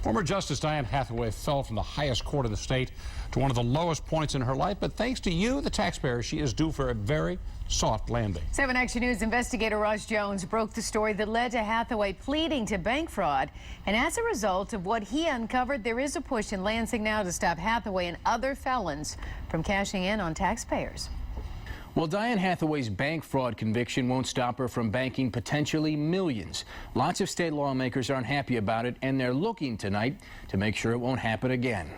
Former Justice Diane Hathaway fell from the highest court of the state to one of the lowest points in her life, but thanks to you, the taxpayer, she is due for a very soft landing. 7 Action News investigator Ross Jones broke the story that led to Hathaway pleading to bank fraud. And as a result of what he uncovered, there is a push in Lansing now to stop Hathaway and other felons from cashing in on taxpayers. Well, Diane Hathaway's bank fraud conviction won't stop her from banking potentially millions. Lots of state lawmakers aren't happy about it, and they're looking tonight to make sure it won't happen again.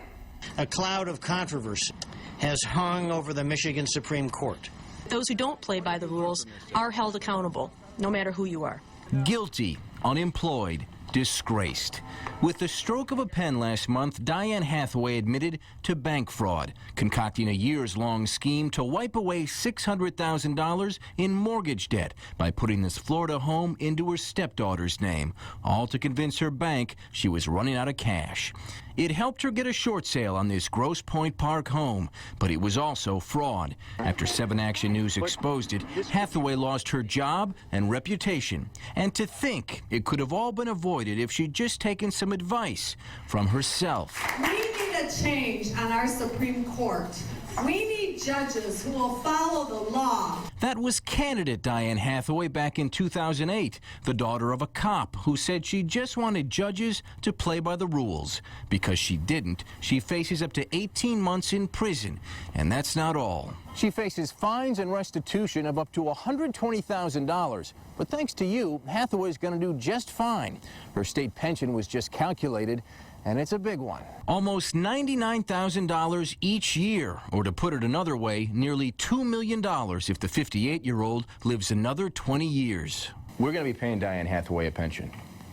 A cloud of controversy has hung over the Michigan Supreme Court. Those who don't play by the rules are held accountable, no matter who you are. Guilty, unemployed, disgraced. With the stroke of a pen last month, Diane Hathaway admitted to bank fraud, concocting a years-long scheme to wipe away $600,000 in mortgage debt by putting this Florida home into her stepdaughter's name, all to convince her bank she was running out of cash. It helped her get a short sale on this Grosse Pointe Park home, but it was also fraud. After 7 Action News exposed it, Hathaway lost her job and reputation. And to think it could have all been avoided if she'd just taken some advice from herself. We need a change on our Supreme Court. We need judges who will follow the law. That was candidate Diane Hathaway back in 2008, the daughter of a cop who said she just wanted judges to play by the rules. Because she didn't, she faces up to 18 months in prison. And that's not all. She faces fines and restitution of up to $120,000. But thanks to you, Hathaway's going to do just fine. Her state pension was just calculated, and it's a big one. Almost $99,000 each year, or to put it another way, nearly $2 million if the 58-year-old lives another 20 years. We're going to be paying Diane Hathaway a pension.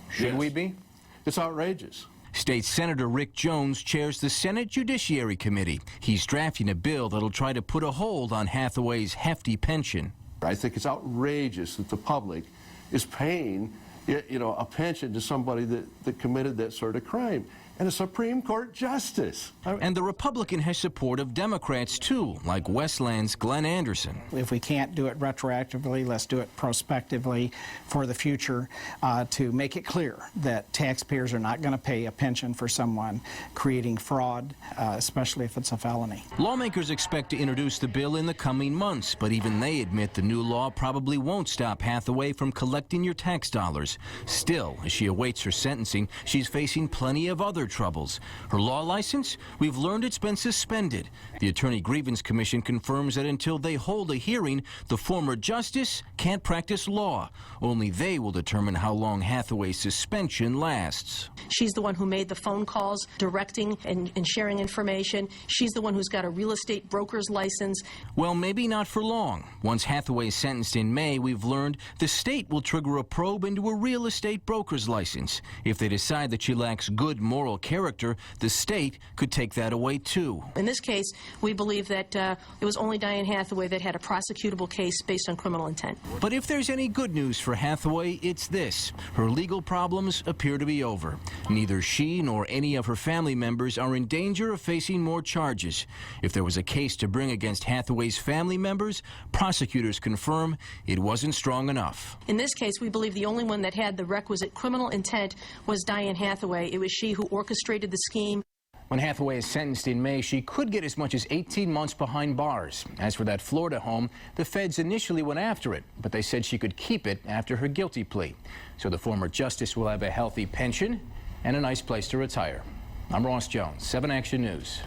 Should we be? It's outrageous. State Senator Rick Jones chairs the Senate Judiciary Committee. He's drafting a bill that'll try to put a hold on Hathaway's hefty pension. I think it's outrageous that the public is paying, a pension to somebody that committed that sort of crime. And a Supreme Court justice. And the Republican has support of Democrats, too, like Westland's Glenn Anderson. If we can't do it retroactively, let's do it prospectively for the future to make it clear that taxpayers are not going to pay a pension for someone creating fraud, especially if it's a felony. Lawmakers expect to introduce the bill in the coming months, but even they admit the new law probably won't stop Hathaway from collecting your tax dollars. Still, as she awaits her sentencing, she's facing plenty of other troubles. Her law license? We've learned it's been suspended. The Attorney Grievance Commission confirms that until they hold a hearing, the former justice can't practice law. Only they will determine how long Hathaway's suspension lasts. She's the one who made the phone calls, directing and sharing information. She's the one who's got a real estate broker's license. Well, maybe not for long. Once Hathaway is sentenced in May, we've learned the state will trigger a probe into a real estate broker's license. If they decide that she lacks good moral character, the state could take that away too. In this case, we believe that it was only Diane Hathaway that had a prosecutable case based on criminal intent. But if there's any good news for Hathaway, it's this. Her legal problems appear to be over. Neither she nor any of her family members are in danger of facing more charges. If there was a case to bring against Hathaway's family members, prosecutors confirm it wasn't strong enough. In this case, we believe the only one that had the requisite criminal intent was Diane Hathaway. It was she who orchestrated the scheme. When Hathaway is sentenced in May, she could get as much as 18 months behind bars. As for that Florida home, the feds initially went after it, but they said she could keep it after her guilty plea. So the former justice will have a healthy pension and a nice place to retire. I'm Ross Jones, 7 Action News.